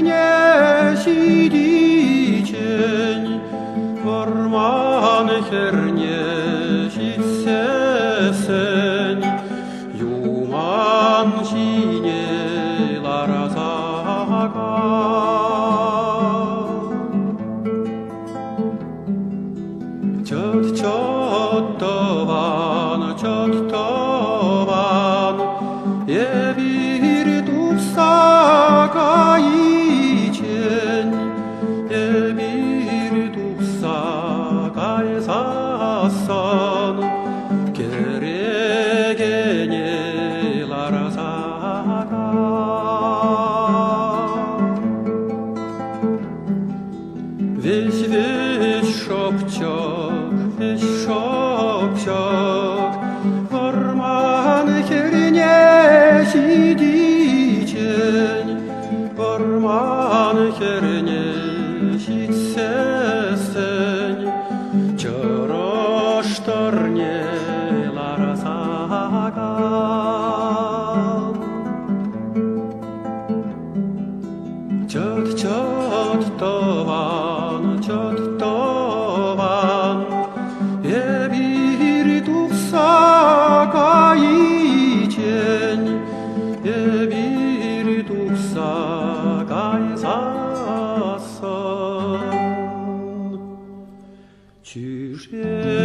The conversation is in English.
niesie dzień, warmancher niesie seń, juman sinie larazaga. Cottovan, je virtusa caicen, je virtusa caesassan, keregene larasaga. Weź szopciok, warmancher niesie dzień, warmancher niesie seń, czorosztornie larasaga. Cottovan, je virtusa caicen, je virtusa caesassan. Ciche